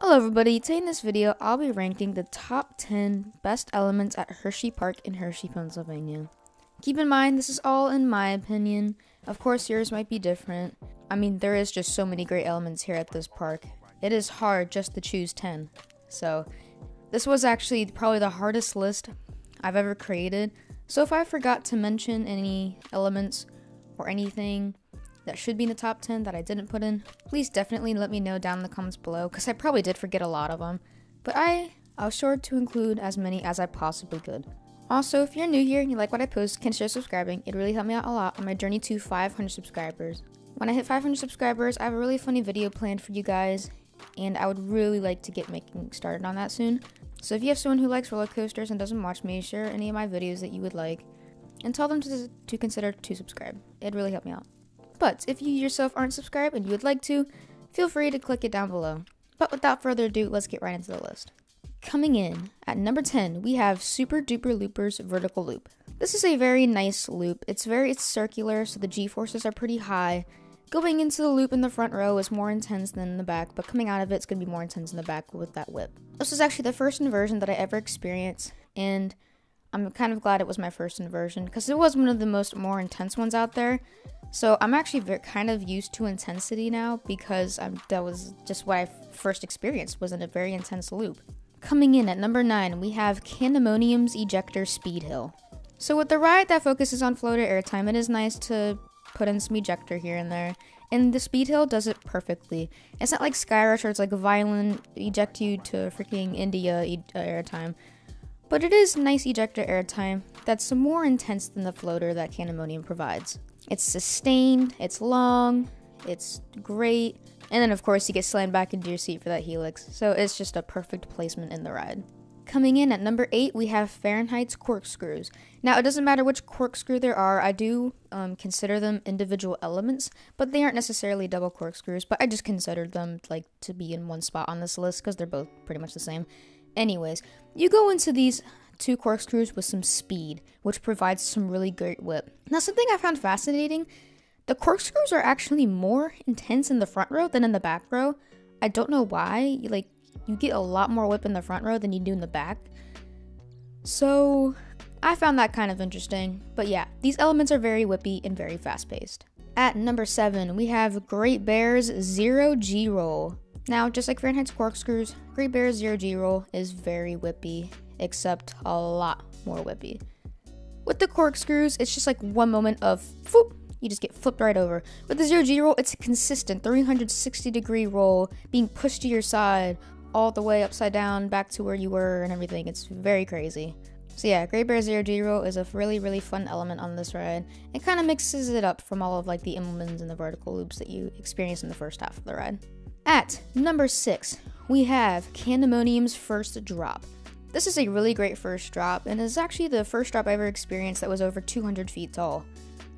Hello everybody, today in this video I'll be ranking the top 10 best elements at Hersheypark in Hershey, Pennsylvania. Keep in mind this is all in my opinion, of course yours might be different. I mean there is just so many great elements here at this park. It is hard just to choose 10. So this was actually probably the hardest list I've ever created. So if I forgot to mention any elements or anything that should be in the top 10 that I didn't put in, please definitely let me know down in the comments below, because I probably did forget a lot of them, but I was sure to include as many as I possibly could. Also, if you're new here and you like what I post, consider subscribing. It really helped me out a lot on my journey to 500 subscribers. When I hit 500 subscribers, I have a really funny video planned for you guys, and I would really like to get making started on that soon. So if you have someone who likes roller coasters and doesn't watch me, share any of my videos that you would like, and tell them to consider to subscribe. It'd really help me out. But if you yourself aren't subscribed and you would like to, feel free to click it down below. But without further ado, let's get right into the list. Coming in at number 10, we have Super Duper Loopers Vertical Loop. This is a very nice loop. It's circular, so the G-forces are pretty high. Going into the loop in the front row is more intense than in the back, but coming out of it's going to be more intense in the back with that whip. This is actually the first inversion that I ever experienced, and I'm kind of glad it was my first inversion, because it was one of the more intense ones out there. So I'm actually kind of used to intensity now, because that was just what I first experienced, was in a very intense loop. Coming in at number 9, we have Candemonium's Ejector Speed Hill. So with the ride that focuses on floater airtime, it is nice to put in some ejector here and there, and the Speed Hill does it perfectly. It's not like Skyrush, or it's like a violent eject you to freaking India airtime. But it is nice ejector airtime that's more intense than the floater that Candemonium provides. It's sustained, it's long, it's great, and then of course you get slammed back into your seat for that helix, so it's just a perfect placement in the ride. Coming in at number 8, we have Fahrenheit's corkscrews. Now it doesn't matter which corkscrew there are, I do consider them individual elements, but they aren't necessarily double corkscrews, but I just considered them like to be in one spot on this list because they're both pretty much the same. Anyways, you go into these two corkscrews with some speed, which provides some really great whip. Now, something I found fascinating, the corkscrews are actually more intense in the front row than in the back row. I don't know why. You get a lot more whip in the front row than you do in the back. So I found that kind of interesting. But yeah, these elements are very whippy and very fast-paced. At number 7, we have Great Bear's Zero G Roll. Now, just like Fahrenheit's corkscrews, Great Bear's Zero G Roll is very whippy, except a lot more whippy. With the corkscrews, it's just like one moment of whoop, you just get flipped right over. With the Zero G Roll, it's a consistent 360-degree roll, being pushed to your side, all the way upside down, back to where you were and everything. It's very crazy. So yeah, Great Bear's Zero G Roll is a really, really fun element on this ride. It kind of mixes it up from all of like the Immelmans and the vertical loops that you experience in the first half of the ride. At number 6, we have Candemonium's First Drop. This is a really great first drop, and is actually the first drop I ever experienced that was over 200 feet tall,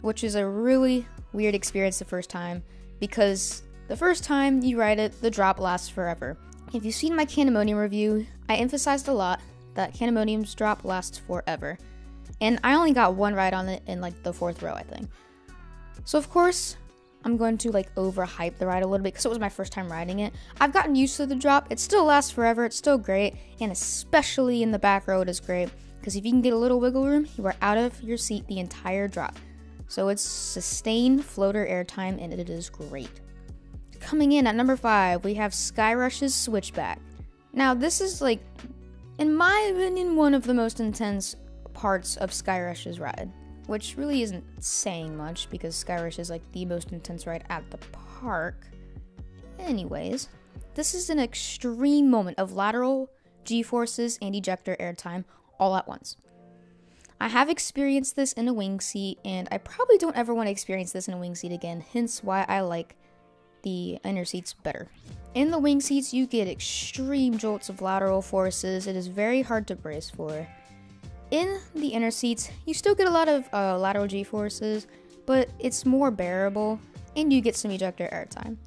which is a really weird experience the first time, because the first time you ride it, the drop lasts forever. If you've seen my Candemonium review, I emphasized a lot that Candemonium's drop lasts forever, and I only got one ride on it in like the 4th row, I think. So of course, I'm going to like overhype the ride a little bit because it was my first time riding it. I've gotten used to the drop. It still lasts forever. It's still great. And especially in the back row, it is great because if you can get a little wiggle room, you are out of your seat the entire drop. So it's sustained floater airtime and it is great. Coming in at number 5, we have Skyrush's Switchback. Now this is like, in my opinion, one of the most intense parts of Skyrush's ride, which really isn't saying much because Skyrush is like the most intense ride at the park. Anyways, this is an extreme moment of lateral G-forces and ejector airtime all at once. I have experienced this in a wing seat, and I probably don't ever want to experience this in a wing seat again, hence why I like the inner seats better. In the wing seats, you get extreme jolts of lateral forces. It is very hard to brace for. In the inner seats, you still get a lot of lateral G-forces, but it's more bearable, and you get some ejector airtime.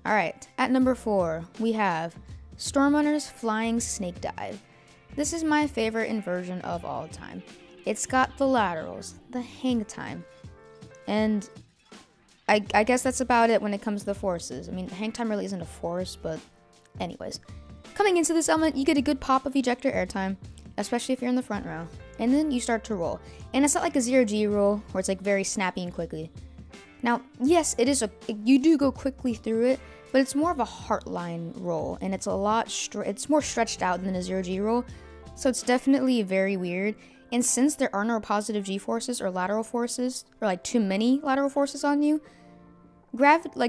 Alright, at number 4, we have Stormrunner's Flying Snake Dive. This is my favorite inversion of all time. It's got the laterals, the hang time, and I guess that's about it when it comes to the forces. I mean, hang time really isn't a force, but anyways. Coming into this element, you get a good pop of ejector airtime, especially if you're in the front row. And then you start to roll. And it's not like a 0G roll where it's like very snappy and quickly. Now, yes, you do go quickly through it, but it's more of a heartline roll, and it's it's more stretched out than a 0G roll, so it's definitely very weird. And since there are no positive G-forces or lateral forces, or like too many lateral forces on you,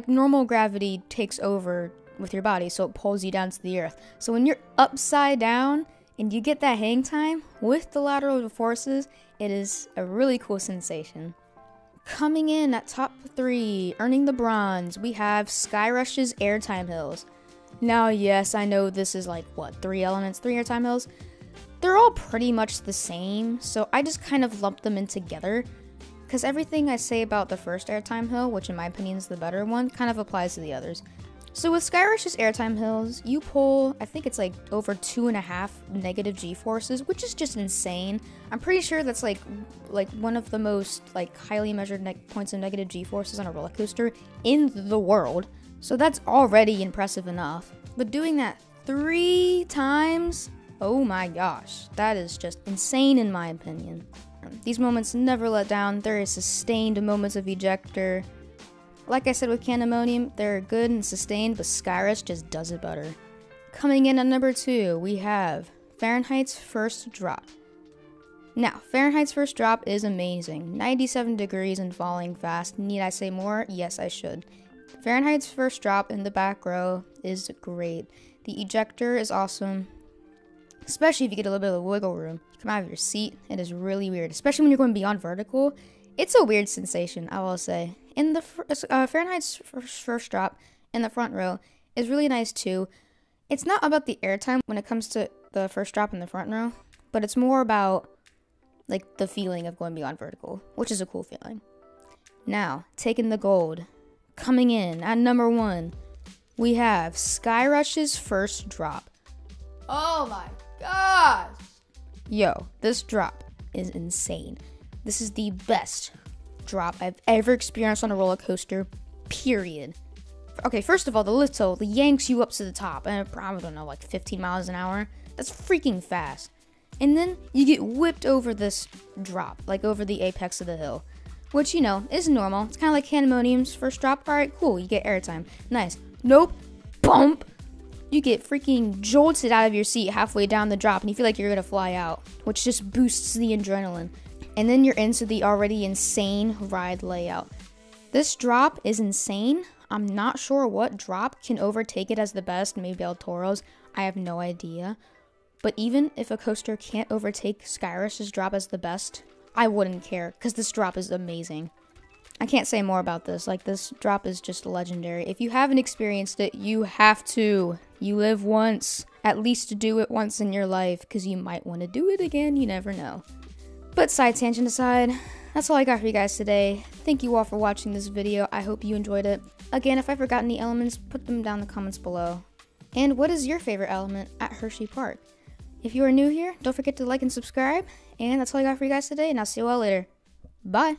normal gravity takes over with your body, so it pulls you down to the earth. So when you're upside down and you get that hang time with the lateral forces, it is a really cool sensation. Coming in at top 3, earning the bronze, we have Skyrush's airtime hills. Now, yes, I know this is like, 3 elements, 3 airtime hills? They're all pretty much the same, so I just kind of lumped them in together, because everything I say about the first airtime hill, which in my opinion is the better one, kind of applies to the others. So with Skyrush's airtime hills, you pull, I think it's like over 2.5 negative G-forces, which is just insane. I'm pretty sure that's like one of the most highly measured points of negative G-forces on a roller coaster in the world. So that's already impressive enough. But doing that 3 times, oh my gosh, that is just insane in my opinion. These moments never let down. There is sustained moments of ejector. Like I said with Candemonium, they're good and sustained, but Skyrush just does it better. Coming in at number 2, we have Fahrenheit's First Drop. Now, Fahrenheit's First Drop is amazing. 97 degrees and falling fast. Need I say more? Yes, I should. Fahrenheit's First Drop in the back row is great. The ejector is awesome, especially if you get a little bit of wiggle room. You come out of your seat, it is really weird, especially when you're going beyond vertical. It's a weird sensation, I will say. In the Fahrenheit's First Drop in the front row is really nice too. It's not about the airtime when it comes to the first drop in the front row, but it's more about the feeling of going beyond vertical, which is a cool feeling. Now, taking the gold, coming in at number 1, we have Skyrush's First Drop. Oh my gosh! Yo, this drop is insane. This is the best drop I've ever experienced on a roller coaster, period. Okay, first of all, the little yanks you up to the top, and I don't know, 15 miles an hour. That's freaking fast. And then you get whipped over this drop, over the apex of the hill, which, is normal. It's kind of like Candemonium's first drop. All right, cool, you get airtime. Nice. Nope. Bump. You get freaking jolted out of your seat halfway down the drop, and you feel like you're gonna fly out, which just boosts the adrenaline. And then you're into the already insane ride layout. This drop is insane. I'm not sure what drop can overtake it as the best. Maybe El Toro's. I have no idea. But even if a coaster can't overtake Skyrush's drop as the best, I wouldn't care, because this drop is amazing. I can't say more about this. This drop is just legendary. If you haven't experienced it, you have to. You live once. At least do it once in your life, because you might want to do it again. You never know. But side tangent aside, that's all I got for you guys today. Thank you all for watching this video. I hope you enjoyed it. Again, if I forgot any elements, put them down in the comments below. And what is your favorite element at Hersheypark? If you are new here, don't forget to like and subscribe. And that's all I got for you guys today, and I'll see you all later. Bye!